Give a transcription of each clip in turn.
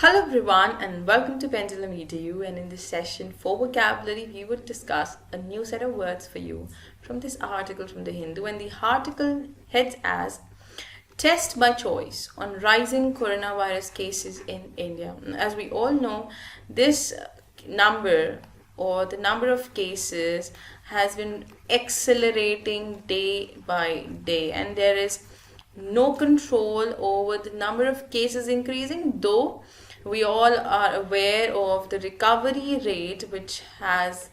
Hello everyone and welcome to PendulumEdu, and in this session for vocabulary we would discuss a new set of words for you from this article from the Hindu, and the article heads as Test by Choice on Rising Coronavirus Cases in India. As we all know, this number or the number of cases has been accelerating day by day, and there is no control over the number of cases increasing, though we all are aware of the recovery rate, which has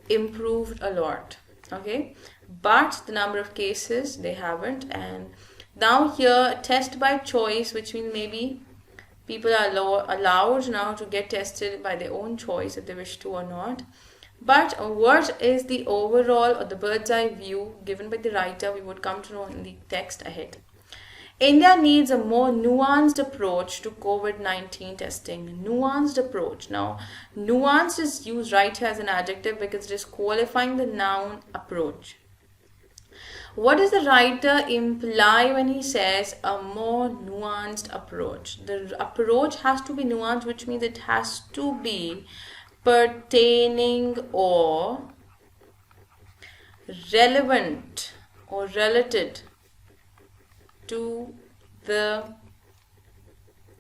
improved a lot. Okay, but the number of cases, they haven't. And now here, test by choice, which means maybe people are allowed now to get tested by their own choice if they wish to or not. But what is the overall or the bird's eye view given by the writer, we would come to know in the text ahead. India needs a more nuanced approach to COVID-19 testing. Nuanced approach. Now, nuanced is used right here as an adjective because it is qualifying the noun approach. What does the writer imply when he says a more nuanced approach? The approach has to be nuanced, which means it has to be pertaining or relevant or related to the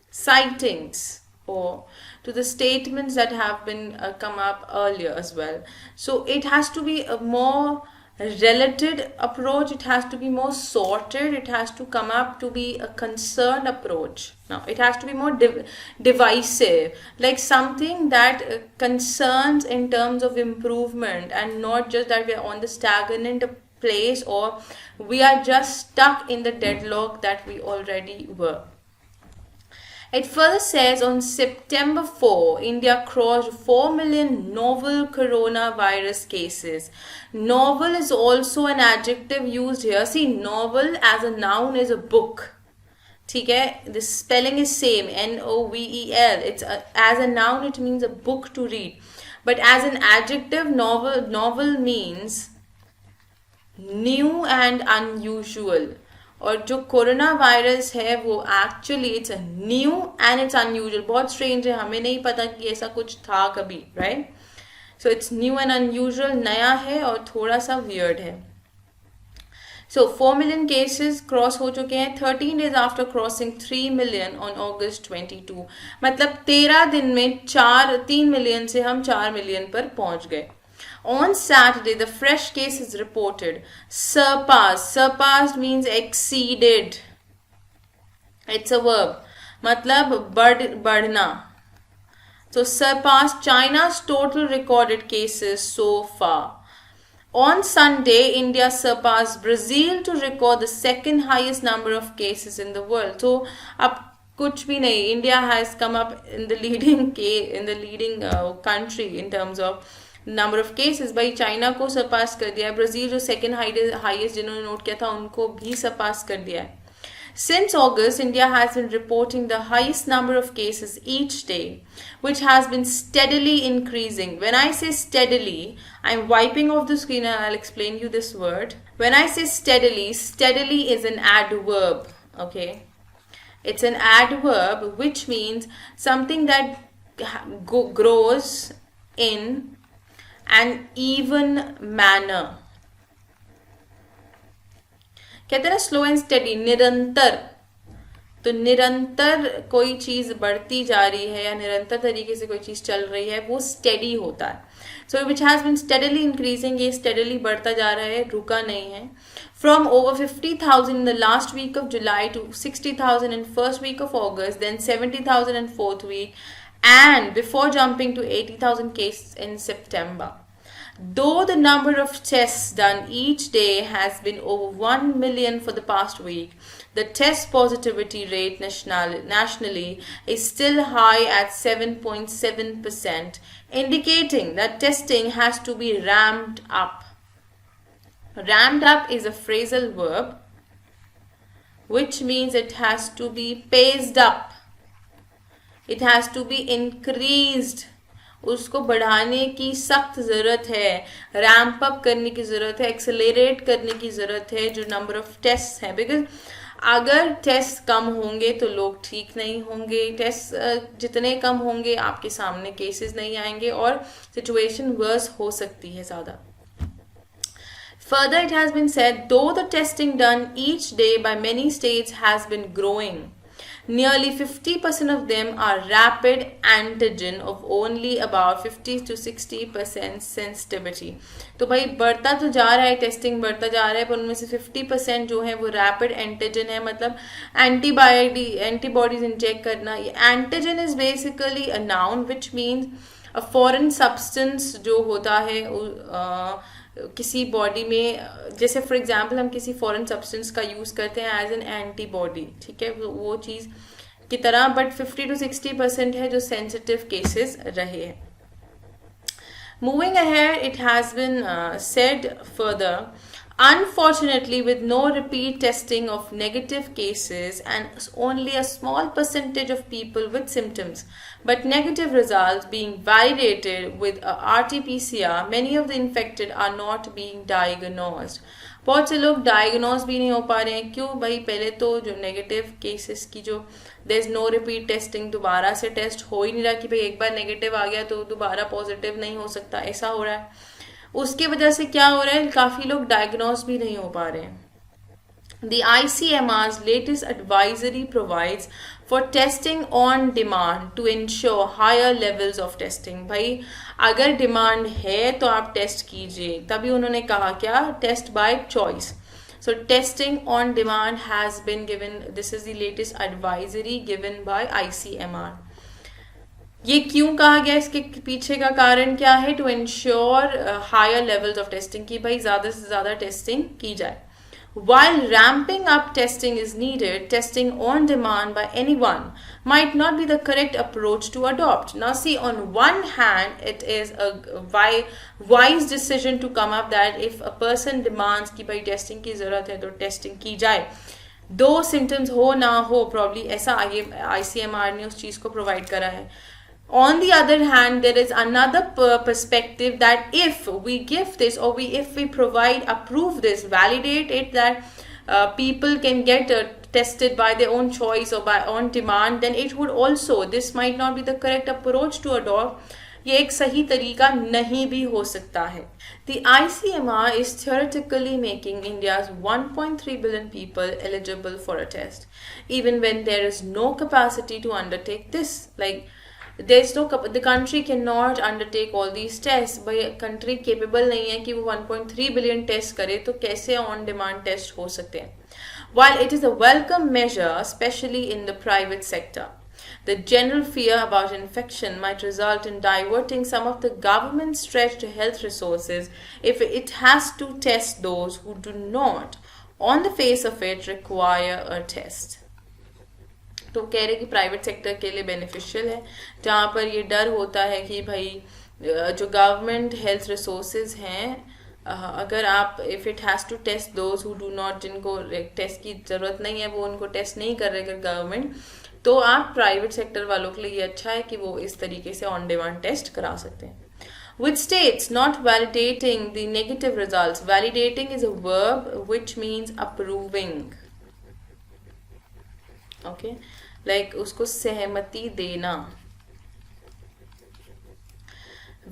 sightings or to the statements that have been come up earlier as well. So it has to be a more related approach, it has to be more sorted, it has to come up to be a concerned approach. Now it has to be more divisive, like something that concerns in terms of improvement, and not just that we are on the stagnant place or we are just stuck in the deadlock that we already were. It further says on September 4, India crossed 4 million novel coronavirus cases. Novel is also an adjective used here. See, novel as a noun is a book. Okay, the spelling is same, N-O-V-E-L. It's as a noun it means a book to read. But as an adjective, novel means new and unusual. और जो corona virus है वो actually it's new and it's unusual. बहुत strange है, हमें नहीं पता कि ऐसा कुछ था कभी, right? So it's new and unusual, नया है और थोड़ा सा वियर्ड है. सो 4 मिलियन केसेस क्रॉस हो चुके हैं 13 days after crossing 3 million on August 22. मतलब 13 दिन में 3 मिलियन से हम 4 मिलियन पर पहुंच गए. On Saturday, the fresh cases reported surpassed. Surpassed means exceeded. It's a verb. मतलब बढ़ना. So surpassed China's total recorded cases so far. On Sunday, India surpassed Brazil to record the second highest number of cases in the world. So अब कुछ भी नहीं. India has come up in the leading country in terms of number of cases. भाई China को सरपास कर दिया है. Brazil जो सेकेंड हाईएस्ट जिन्होंने नोट किया था उनको भी सरपास कर दिया है. Since August, India has been reporting the highest number of cases each day, which has been steadily increasing. When I say steadily, I'm wiping off the screen and I'll explain you this word. When I say steadily, steadily is an adverb. Okay, it's an adverb which means something that grows in an even manner. कहते हैं ना slow and steady, निरंतर. तो निरंतर कोई चीज बढ़ती जा रही है या निरंतर तरीके से कोई चीज चल रही है वो स्टेडी होता है. So which has been steadily increasing, ये स्टेडली बढ़ता जा रहा है, रुका नहीं है. From over 50,000 in the last week of July to 60,000 in first week of August, then 70,000 in fourth week, and before jumping to 80,000 cases in September. Though the number of tests done each day has been over 1 million for the past week, the test positivity rate nationally is still high at 7.7%, indicating that testing has to be ramped up. Ramped up is a phrasal verb, which means it has to be paced up. It has to be increased. उसको बढ़ाने की सख्त ज़रूरत है, ramp up करने की ज़रूरत है, एक्सेलरेट करने की ज़रूरत है जो नंबर ऑफ टेस्ट हैं. बिकॉज अगर टेस्ट कम होंगे तो लोग ठीक नहीं होंगे, टेस्ट जितने कम होंगे आपके सामने केसेस नहीं आएंगे और सिचुएशन वर्स हो सकती है ज़्यादा. Further, it has been said, though the testing done each day by many states has been growing, nearly 50% of them are rapid antigen of only about 50 to 60% sensitivity. तो भाई बढ़ता तो जा रहा है, टेस्टिंग बढ़ता जा रहा है, पर उनमें से 50% जो है वो रैपिड एंटीजन है, मतलब एंटीबॉडीज इंजेक्ट करना. ये antigen is basically a noun which means a foreign substance जो होता है किसी बॉडी में, जैसे फॉर एग्जांपल हम किसी फॉरेन सब्सटेंस का यूज़ करते हैं एज एन एंटीबॉडी, ठीक है, वो चीज़ की तरह. बट 50 to 60% है जो सेंसिटिव केसेस रहे हैं. Moving ahead, it has been said further, unfortunately, with no repeat testing of negative cases and only a small percentage of people with symptoms but negative results being validated with a RT-PCR, many of the infected are not being diagnosed. बहुत से लोग diagnose भी नहीं हो पा रहे हैं. क्यों भाई? पहले तो जो नेगेटिव केसेस की जो there is no repeat testing, दोबारा से टेस्ट हो ही नहीं रहा कि भाई एक बार नेगेटिव आ गया तो दोबारा पॉजिटिव नहीं हो सकता, ऐसा हो रहा है. उसके वजह से क्या हो रहा है, काफ़ी लोग डायग्नोज भी नहीं हो पा रहे हैं. The ICMR's latest advisory provides for testing on demand to ensure higher levels of testing. भाई अगर डिमांड है तो आप टेस्ट कीजिए. तभी उन्होंने कहा क्या, test by choice. So testing on demand has been given. This is the latest advisory given by ICMR. ये क्यों कहा गया, इसके पीछे का कारण क्या है? To ensure higher levels of testing, की भाई ज़्यादा से ज़्यादा टेस्टिंग की जाए. While ramping up testing is needed, testing on demand by anyone might not be the correct approach to adopt. Now see, on one hand, it is a wise decision to come up that if a person demands कि भाई testing की ज़रूरत है तो testing की जाए, दो symptoms हो ना हो, प्रॉब्ली ऐसा ICMR ने उस चीज़ को प्रोवाइड करा है. On the other hand, there is another perspective that if we give this or if we approve this, validate it, that people can get tested by their own choice or by on demand, then it would also, this might not be the correct approach to adopt. ये एक सही तरीका नहीं भी हो सकता है. The ICMR is theoretically making India's 1.3 billion people eligible for a test, even when there is no capacity to undertake this. Like, the country cannot undertake all these tests. भाई country capable नहीं है कि वो 1.3 billion test करे, तो कैसे on demand test हो सकते हैं? While it is a welcome measure, especially in the private sector, the general fear about infection might result in diverting some of the government's stretched health resources if it has to test those who do not, on the face of it, require a test. तो कह रहे कि private sector के लिए beneficial है, जहाँ पर ये डर होता है कि भाई जो गवर्नमेंट हेल्थ रिसोर्सेज हैं, अगर आप if it has to test those who do not, जिनको टेस्ट की ज़रूरत नहीं है, वो उनको टेस्ट नहीं कर रहे अगर गवर्नमेंट, तो आप प्राइवेट सेक्टर वालों के लिए ये अच्छा है कि वो इस तरीके से ऑन डिमांड टेस्ट करा सकते हैं. With states not validating the negative results, validating is a verb which means approving. Okay, like उसको सहमति देना.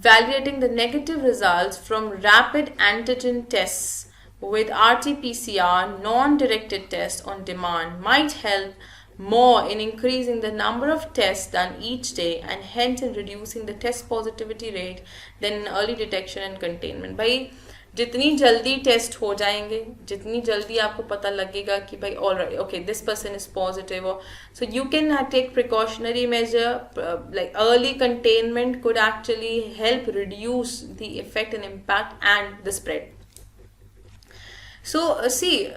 Validating the negative results from rapid antigen tests with RT-PCR non-directed tests on demand might help more in increasing the number of tests done each day and hence in reducing the test positivity rate than in early detection and containment. भाई जितनी जल्दी test हो जाएंगे, जितनी जल्दी आपको पता लगेगा कि भाई alright okay this person is positive, so you can take precautionary measure like early containment could actually help reduce the effect and impact and the spread. So see,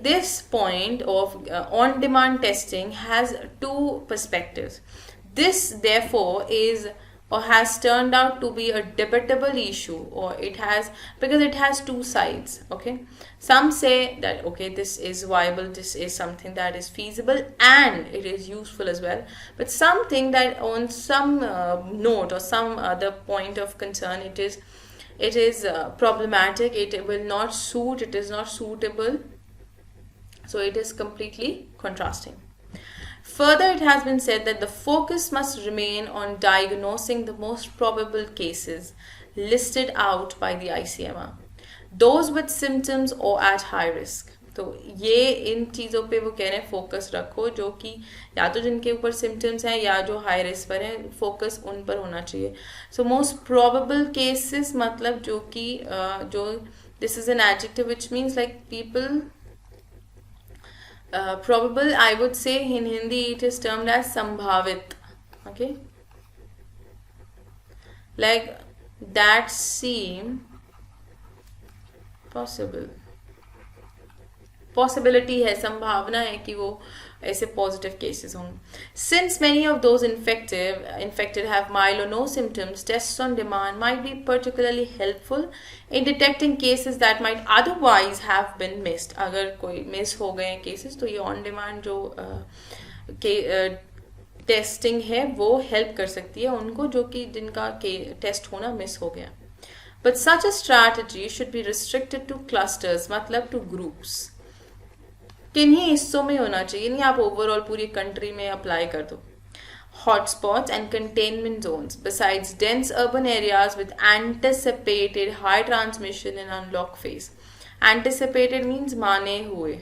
this point of on-demand testing has two perspectives. This therefore is or has turned out to be a debatable issue, or it has, because it has two sides. Okay, some say that okay this is viable, this is something that is feasible and it is useful as well, but some think that on some note or some other point of concern it is problematic, it will not suit, it is not suitable So it is completely contrasting. Further, it has been said that the focus must remain on diagnosing the most probable cases listed out by the ICMR, those with symptoms or at high risk. तो ये इन चीज़ों पे वो कह रहे हैं focus रखो, जो कि या तो जिनके ऊपर सिम्टम्स हैं या जो हाई रिस्क पर हैं, फोकस उन पर होना चाहिए. सो मोस्ट प्रोबेबल केसेस मतलब जो कि जो this is an adjective which means like people probable, I would say in Hindi it is termed as sambhavit. Okay, like that seem possible. Possibility है, संभावना है कि वो ऐसे positive cases होंगे. Since many of those infected have mild or no symptoms, tests on demand might be particularly helpful in detecting cases that might otherwise have been missed. अगर कोई miss हो गए हैं cases तो ये on demand जो testing है वो help कर सकती है उनको जो कि जिनका test होना miss हो गया. But such a strategy should be restricted to clusters, मतलब to groups. किन्हीं हिस्सों में होना चाहिए, नहीं आप ओवरऑल पूरी कंट्री में अप्लाई कर दो. Hotspots and containment zones besides dense urban areas with anticipated high transmission in unlock phase. Anticipated means माने हुए,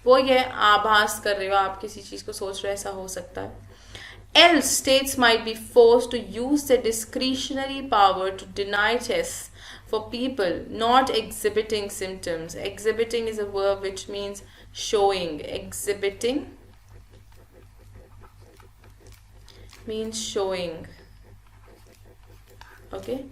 वो ये आभास कर रहे हो, आप किसी चीज को सोच रहे हो ऐसा हो सकता है. Else states might be forced to use their discretionary power to deny tests for people not exhibiting symptoms. Exhibiting is a verb which means showing. Exhibiting means showing. Okay.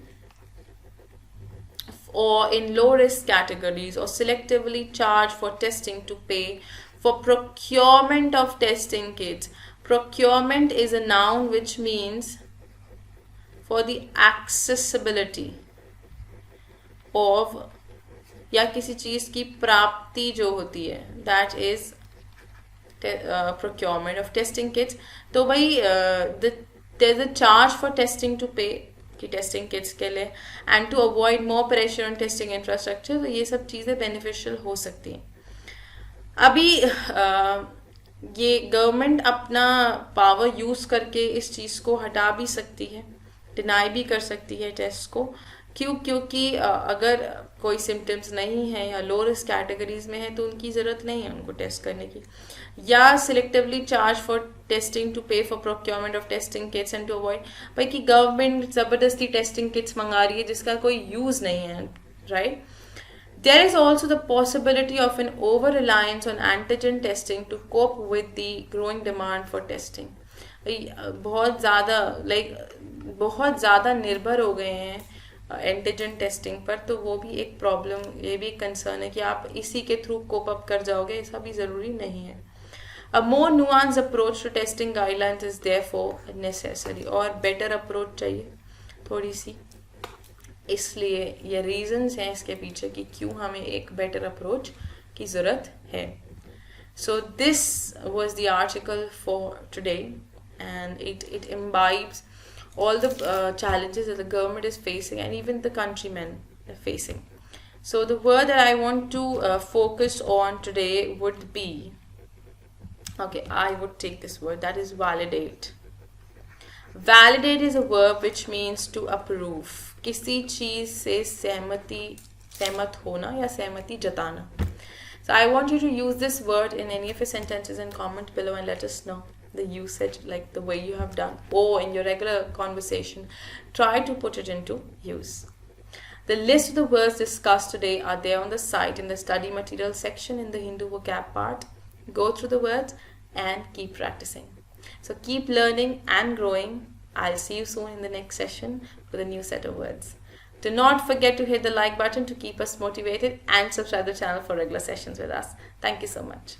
Or in low risk categories, or selectively charge for testing to pay for procurement of testing kits. Procurement is a noun which means for the accessibility of या किसी चीज की प्राप्ति जो होती है, that is procurement of testing kits. तो भाई there's a charge for testing to pay कि टेस्टिंग किट्स के लिए, and to avoid more pressure on testing infrastructure. तो ये सब चीज़ें बेनिफिशियल हो सकती हैं. अभी ये गवर्नमेंट अपना पावर यूज़ करके इस चीज़ को हटा भी सकती है, डिनाई भी कर सकती है टेस्ट को. क्योंकि अगर कोई सिम्टम्स नहीं है या लो रिस्क कैटेगरीज में है तो उनकी ज़रूरत नहीं है उनको टेस्ट करने की. या selectively charge for testing to pay for procurement of testing kits and to avoid, भाई कि गवर्नमेंट ज़बरदस्ती टेस्टिंग किट्स मंगा रही है जिसका कोई यूज़ नहीं है, right. There is also the possibility of an over-reliance on antigen testing to cope with the growing demand for testing. बहुत ज़्यादा निर्भर हो गए हैं एंटीजन टेस्टिंग पर, तो वो भी एक प्रॉब्लम, ये भी एक कंसर्न है कि आप इसी के थ्रू कोप अप कर जाओगे, ऐसा भी ज़रूरी नहीं है. A more nuanced approach to testing guidelines is therefore necessary. और बेटर अप्रोच चाहिए थोड़ी सी, इसलिए ये रीजंस हैं इसके पीछे कि क्यों हमें एक बेटर अप्रोच की ज़रूरत है. So this was the article for today, and it imbibes all the challenges that the government is facing and even the countrymen are facing. So the word that I want to focus on today would be, okay, I would take this word, that is validate. Validate is a verb which means to approve. किसी चीज़ से सहमत होना या सहमति जताना. So I want you to use this word in any of your sentences and comment below and let us know the usage, like the way you have done, or in your regular conversation, try to put it into use. The list of the words discussed today are there on the site in the study material section in the Hindu Vocab part. Go through the words and keep practicing. So keep learning and growing. I'll see you soon in the next session with a new set of words. Do not forget to hit the like button to keep us motivated and subscribe to the channel for regular sessions with us. Thank you so much.